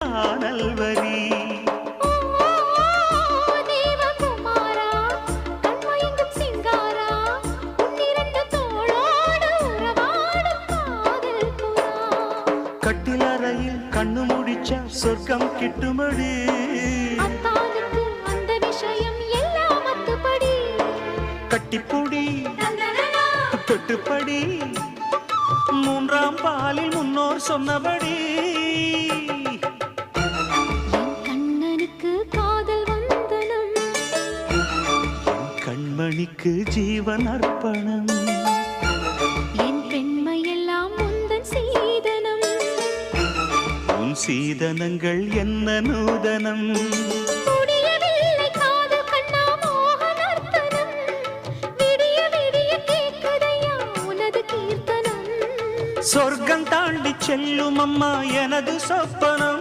நல்வரி தேவகுமாரா கண்மயங்கும் சிங்காரா உன்னிரண்டு தோளோடு உறவாடும் காதல் புறா கட்டிலறையில் கண்ணு முடிச்சா சொர்க்கம் கிட்டுமடி அத்தானுக்கு அந்த விஷயம் எல்லாம் அத்துப்படி கட்டிப்புடி தொட்டுப்படி மூன்றாம் பாலில் முன்னோர் சொன்னபடி என் கண்ணனுக்கு காதல் வந்தனம் என் கண்மணிக்கு ஜீவன் அர்ப்பணம் என் பெண்மையெல்லாம் முந்தன் சீதனம் உன் சீதனங்கள் என்ன நூதனம் முடியவில்லை காதல் கண்ணா மோக நர்த்தனம் விடிய விடிய கேட்குதையா உனது கீர்த்தனம் சொர்க்கம் தாண்டி செல்லும் அம்மா எனது சொப்பனம்